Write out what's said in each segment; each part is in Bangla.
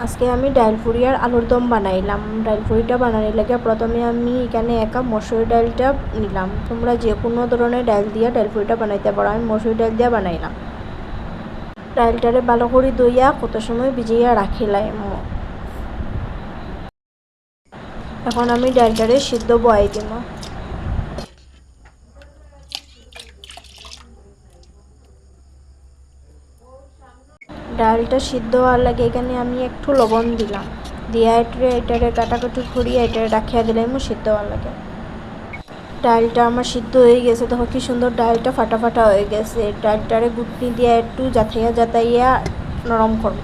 আজকে আমি ডাইল ফুরি আর আলুর দম বানাইলাম। ডাইল ফুরিটা বানানোর লাগে প্রথমে আমি এখানে এক কাপ মসুর ডালটা নিলাম। তোমরা যে কোনো ধরনের ডাল দিয়ে ডাইল ফুরিটা বানাইতে পারো, আমি মসুর ডাল দিয়ে বানাইলাম। ডালটারে ভালো করে ধুইয়া কত সময় ভিজিয়ে রাখিলাম। এখন আমি ডালটারে সিদ্ধ বয়াই দিব। ডালটা সিদ্ধ হওয়ার লাগে এখানে আমি একটু লবণ দিলাম, দিয়া এটারে কাটাকুটি করিয়া এটারে রাখিয়া দিলাম সিদ্ধ হওয়ার লাগে। ডালটা আমার সিদ্ধ হয়ে গেছে, তখন কি সুন্দর ডালটা ফাটা ফাটা হয়ে গেছে। ডালটারে গুটনি দিয়া একটু জাতাইয়া নরম করব।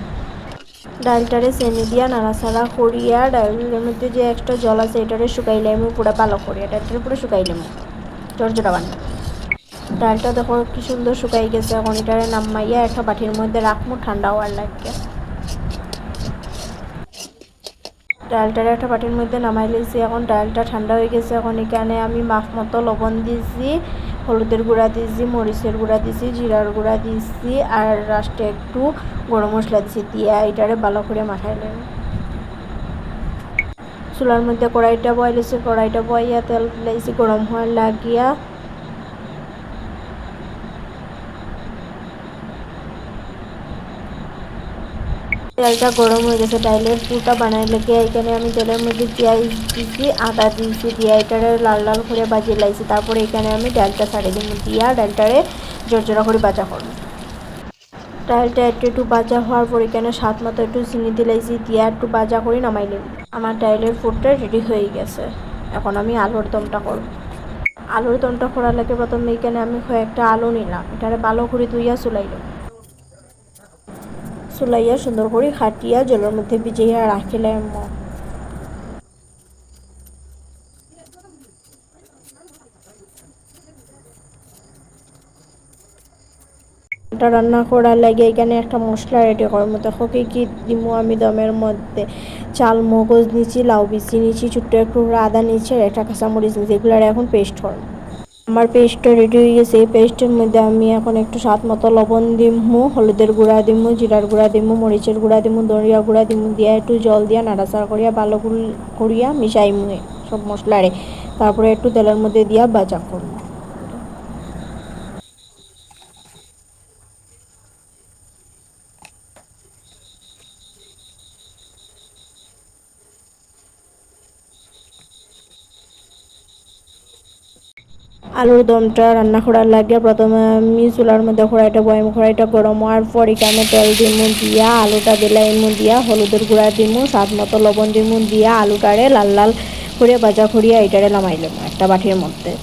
ডালটারে চেনি দিয়া নাড়াচাড়া করিয়া ডালের মধ্যে যে একটা জল আছে এটারে শুকাইলাম পুরা ভালো করিয়া, ডালটারে পুরো শুকাইলাম জর্জরা বানিয়ে। ডালটা দেখো কি সুন্দর শুকাই গেছে। এখন এটারে নামাইয়া একটা বাটির মধ্যে রাখবো ঠান্ডা হওয়ার লাগে। ডালটারে একটা বাটির মধ্যে নামাই লিয়েছি, এখন ডালটা ঠান্ডা হয়ে গেছে। এখন এখানে আমি মাপ মতো লবণ দিয়েছি, হলুদের গুঁড়া দিয়েছি, মরিচের গুঁড়া দিয়েছি, জিরার গুঁড়া দিয়েছি আর লাস্টে একটু গরম মশলা দিয়েছি, দিয়ে এটারে ভালো করে মাখাইলাম। চুলার মধ্যে কড়াইটা বয়াইছি, কড়াইটা বয়াইয়া তেল দিয়েছি গরম হওয়ার লাগিয়া। তেলটা গরম হয়ে গেছে, ডাইলের পুরটা বানাই লেগে এখানে আমি তেলের মধ্যে পেঁয়াজ দিয়েছি, আদা দিয়েছি, দিয়ে এটারে লাল লাল করে বাজিয়ে লাইছি। তারপরে এখানে আমি ডালটা ছাড়িয়ে দিব, দিয়া ডালটারে জোরজোড়া করে ভাজা করব। ডালটা একটু ভাজা হওয়ার পর এখানে স্বাদ মতো একটু চিনি দিলাইছি, দিয়া একটু ভাজা করে নামাই নিব। আমার ডাইলের ফুডটা রেডি হয়ে গেছে। এখন আমি আলুর দমটা করব। আলুর দমটা করার লাগে প্রথমে এখানে আমি কয়েকটা আলু নিলাম, এটারে ভালো করে ধুইয়া চুলাইলাম। চুলাইয়া সুন্দর করে খাটিয়া জলের মধ্যে ভিজিয়ে রাখিলাম। এটা রান্না করার লাগে এখানে একটা মশলা রেডি করবো। দেখো কি দিব আমি দমের মধ্যে। চাল মগজ নিচ্ছি, লাউ বিচি নিচ্ছি, ছোট্ট একটু আদা নিচ্ছি আর একটা কাঁচামরিচ নিচ্ছি, এগুলো এখন পেস্ট করবো। আমার পেস্টটা রেডি হয়ে গেছে। এই পেস্টের মধ্যে আমি এখন একটু স্বাদ মতো লবণ দিমু, হলুদের গুঁড়া দিমু, জিরার গুঁড়া দিমু, মরিচের গুঁড়া দিমু, ধনিয়া গুঁড়া দিমু, দিয়ে একটু জল দিয়া নাড়াচাড়া করিয়া ভালো করিয়া মিশাইমু সব মশলারে। তারপরে একটু তেলের মধ্যে দিয়া ভাজা করবো। আলুর দমটা রান্না করার লাগে প্রথমে আমি চুলার মধ্যে কড়াইটা গরম হওয়ার পর এখানে তেল দিমু, দিয়া আলুটা দিলাইমু, দিয়া হলুদের গুঁড়া দিমু, স্বাদ মতো লবণ দিমু, দিয়া আলুটারে লাল লাল করে ভাজা করিয়া এটারে নামাইলাম একটা বাটির মধ্যে।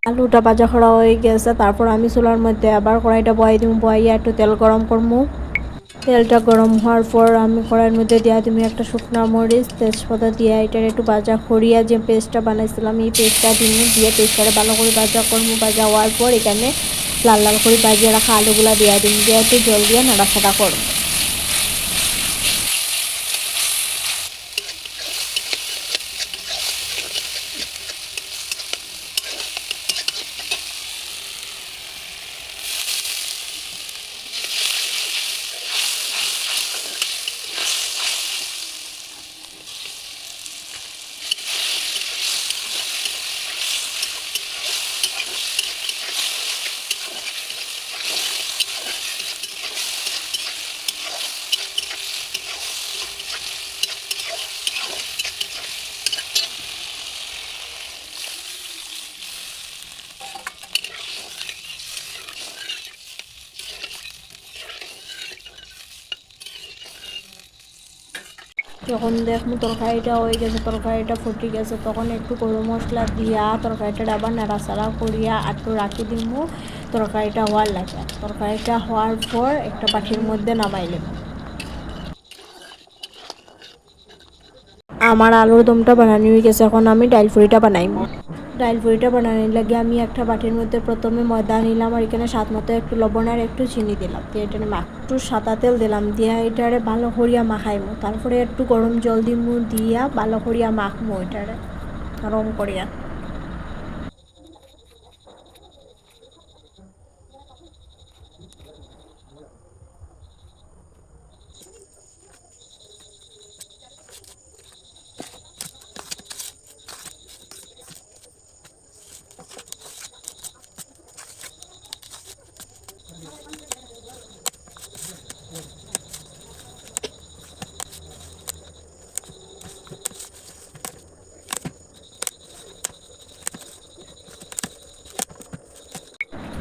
আলুটা ভাজা করা হয়ে গেছে, তারপর আমি চুলার মধ্যে আবার কড়াইটা বয়াই দিমু, বয়াইয়া একটু তেল গরম করবো। তেলটা গরম হওয়ার পর আমি কড়াইয়ের মধ্যে দিয়া তুমি একটা শুকনা মরিচ তেজপাতা দিয়ে এটার একটু ভাজা করিয়া যে পেস্টটা বানাইছিলাম এই পেস্টটা দিমু, দিয়ে পেস্টটা ভালো করে ভাজা করবো। ভাজা হওয়ার পর এখানে লাল লাল করে ভাজিয়ে রাখা আলুগুলা দিয়া দিমু, দিয়ে একটু জল দিয়ে নাড়াচাড়া করবো। যখন দেখবো তরকারিটা হয়ে গেছে, তরকারিটা ফুটে গেছে, তখন একটু গরম মশলা দিয়া তরকারিটা আবার নাড়াচাড়া করিয়া একটু রাখি দিমু তরকারিটা হওয়ার লাগে। তরকারিটা হওয়ার পর একটা বাটির মধ্যে নামাইলাম। আমার আলুর দমটা বানানো হয়ে গেছে, এখন আমি ডাইল ফুরিটা বানাইমু। ডাইল পুরিটা বানানোর লাগে আমি একটা বাটির মধ্যে প্রথমে ময়দা নিলাম আর এখানে স্বাদ মতো একটু লবণ আর একটু চিনি দিলাম দিয়ে এটা একটু সাদা তেল দিলাম দিয়ে এটারে ভালো করিয়া মাখাইমো তারপরে একটু গরম জল দিমু দিয়া ভালো করিয়া মাখমো এটারে নরম করিয়া।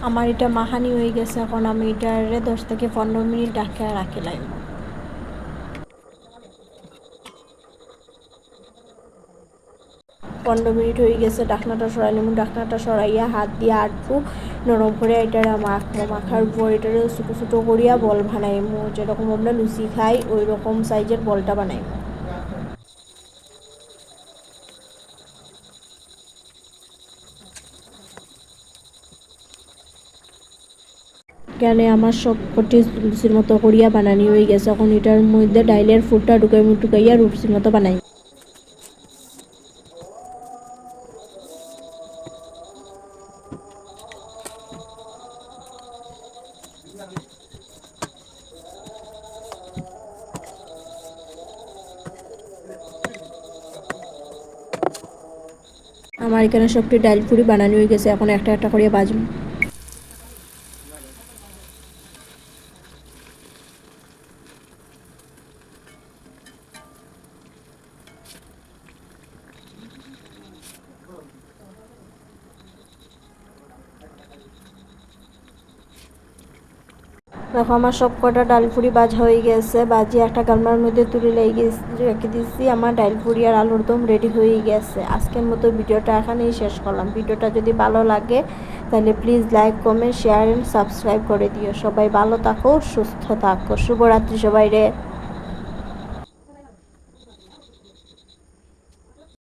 আমার এটা মাখানি হয়ে গেছে এখন আমি এটারে 10 থেকে 15 মিনিট ঢাকা রাখিলাম। 15 মিনিট হয়ে গেছে ঢাকনাটা সরাইলাম ঢাকনাটা সরাইয়া হাত দিয়ে আটটু নরম করে এটারে মাখবো মাখার পর এটারে ছোটো ছোটো করিয়া বল বানাইমু যেরকম আমরা লুচি খাই ওই রকম সাইজের বলটা বানাইমু। এখানে আমার সবকটি লুচির মতো করিয়া বানানি হয়ে গেছে এখন এটার মধ্যে ডাইলের ফুটটা ঢুকাইয়া লুচির মতো বানাই। আমার এখানে সবটি ডাইল পুরি বানানো হয়ে গেছে এখন একটা একটা করিয়া বাজবো। দেখো আমার সব কটা ডাল পুরি ভাজা হয়ে গেছে বাজিয়ে একটা গামলার মধ্যে তুলে রেখে দিচ্ছি আমার ডাল পুরি আর আলুর দম রেডি হয়ে গেছে। আজকের মতো ভিডিওটা এখানেই শেষ করলাম। ভিডিওটা যদি ভালো লাগে তাহলে please like comment share and subscribe করে দিও। সবাই ভালো থাকো সুস্থ থাকো শুভরাত্রি সবাই রে।